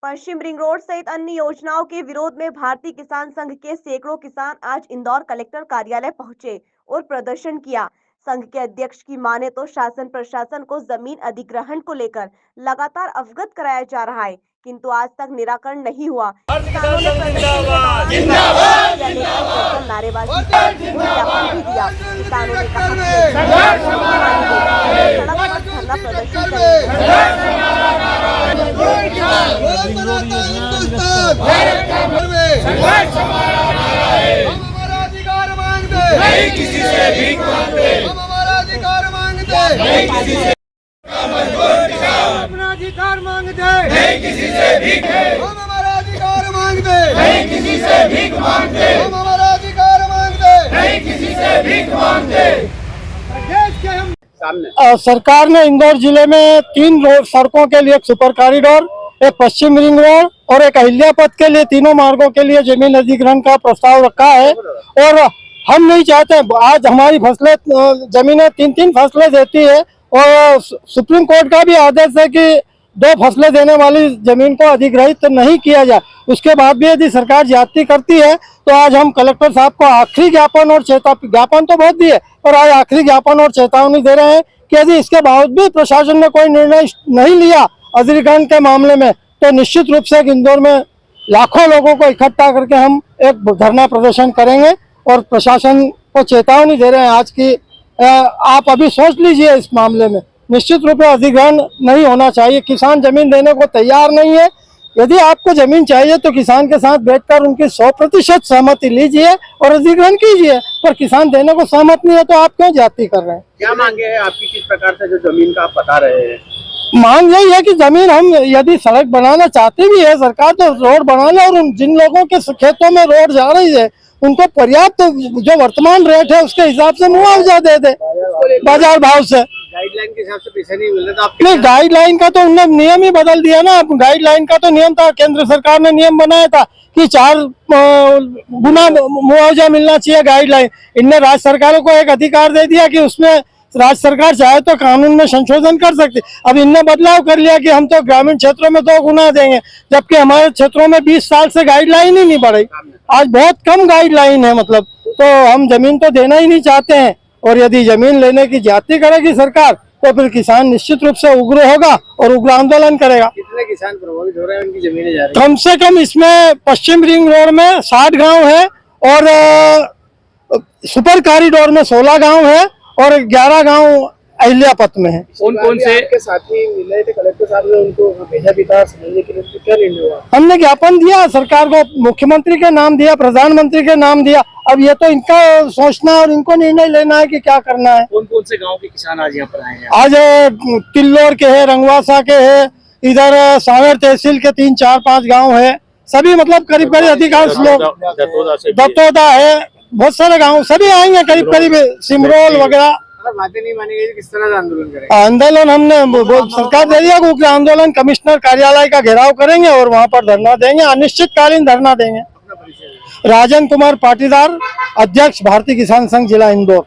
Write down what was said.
पश्चिम ring road सहित अन्य योजनाओं के विरोध में भारतीय किसान संघ के सैकड़ों किसान आज इंदौर कलेक्टर कार्यालय पहुंचे और प्रदर्शन किया। संघ के अध्यक्ष की माने तो शासन प्रशासन को जमीन अधिग्रहण को लेकर लगातार अवगत कराया जा रहा है, किंतु आज तक निराकरण नहीं हुआ। किसानों ने प्रदर्शन के दौरान नारेबाजी की और ज्ञापन भी दिया। किसानों ने कहा सड़क पर धरना प्रदर्शन हमारा अधिकार मांगते नहीं, किसी से भीख मांगते। हम हमारा अधिकार मांगते नहीं, किसी से अपना अधिकार मांगते नहीं, किसी से भीख। हम हमारा अधिकार मांगते नहीं, किसी से भीख मांगते। हम हमारा अधिकार मांगते नहीं, किसी से भीख मांगते। देश के हम सरकार ने इंदौर जिले में 3 सड़कों के लिए एक सुपर कॉरिडोर, एक पश्चिम रिंग रोड और एक अहिल्या पथ के लिए, तीनों मार्गों के लिए जमीन अधिग्रहण का प्रस्ताव रखा है। और हम नहीं चाहते, आज हमारी फसलें जमीनें 3-3 फसलें देती है और सुप्रीम कोर्ट का भी आदेश है कि 2 फसलें देने वाली जमीन को अधिग्रहित नहीं किया जाए। उसके बाद भी यदि सरकार ज्यादती करती है तो आज हम कलेक्टर साहब को आखिरी ज्ञापन और चेतावनी, ज्ञापन तो बहुत दिए और आज आखिरी ज्ञापन और चेतावनी दे रहे हैं कि यदि इसके बावजूद भी प्रशासन ने कोई निर्णय नहीं लिया अधिग्रहण के मामले में, तो निश्चित रूप से इंदौर में लाखों लोगों को इकट्ठा करके हम एक धरना प्रदर्शन करेंगे और प्रशासन को चेतावनी दे रहे हैं आज की आप अभी सोच लीजिए इस मामले में। निश्चित रूप से अधिग्रहण नहीं होना चाहिए। किसान जमीन देने को तैयार नहीं है। यदि आपको जमीन चाहिए तो किसान के साथ बैठकर उनकी 100% सहमति लीजिए और अधिग्रहण कीजिए, पर किसान देने को सहमत नहीं है तो आप क्यों ज्यादती कर रहे हैं? क्या मांगे है आपकी, किस प्रकार से जो जमीन का आप बता रहे हैं? मांग यही है कि जमीन हम यदि सड़क बनाना चाहते भी है सरकार तो रोड बनाना, और जिन लोगों के खेतों में रोड जा रही है उनको पर्याप्त जो वर्तमान रेट है उसके हिसाब से मुआवजा दे दे, बाजार भाव से। गाइडलाइन के हिसाब से पैसे नहीं मिल रहे तो आप नहीं, गाइडलाइन का तो उन्होंने नियम ही बदल दिया ना। गाइडलाइन का तो नियम था, केंद्र सरकार ने नियम बनाया था कि 4 गुना मुआवजा मिलना चाहिए गाइडलाइन। इनने राज्य सरकारों को एक अधिकार दे दिया कि उसमें राज्य सरकार चाहे तो कानून में संशोधन कर सकती। अब इनने बदलाव कर लिया कि हम तो ग्रामीण क्षेत्रों में 2 गुना देंगे, जबकि हमारे क्षेत्रों में 20 साल से गाइडलाइन ही नहीं बढ़ी। आज बहुत कम गाइडलाइन है, मतलब तो हम जमीन तो देना ही नहीं चाहते हैं। और यदि जमीन लेने की ज्यादती करेगी सरकार तो फिर किसान निश्चित रूप से उग्र होगा और उग्र आंदोलन करेगा। कितने किसान प्रभावित हो रहे हैं, उनकी जमीनें जा रही हैं? कम से कम इसमें पश्चिम रिंग रोड में 60 गांव है और सुपर कॉरिडोर में 16 गांव है और 11 गांव अहिल्या पथ में है। कौन से आपके साथी मिले थे, कलेक्टर साहब ने उनको भेजा भी था समझने के लिए, क्या निर्णय हुआ? हमने ज्ञापन दिया सरकार को, मुख्यमंत्री के नाम दिया, प्रधानमंत्री के नाम दिया। अब ये तो इनका सोचना और इनको निर्णय लेना है कि क्या करना है। कौन से गांव के किसान आज यहाँ पर आए हैं? आज तिल्लोर के है, रंगवासा के है, इधर सांवेर तहसील के 3-4-5 गाँव है, सभी मतलब करीब अधिकांश लोग, दत्तोदा है, बहुत सारे गाँव सभी आएंगे करीब सिमरोल वगैरह। अगर बातें नहीं मानी गई किस तरह का आंदोलन करेंगे? आंदोलन हमने सरकार दे दिया कि आंदोलन कमिश्नर कार्यालय का घेराव करेंगे और वहां पर धरना देंगे, अनिश्चितकालीन धरना देंगे। राजन कुमार पाटीदार, अध्यक्ष भारतीय किसान संघ जिला इंदौर।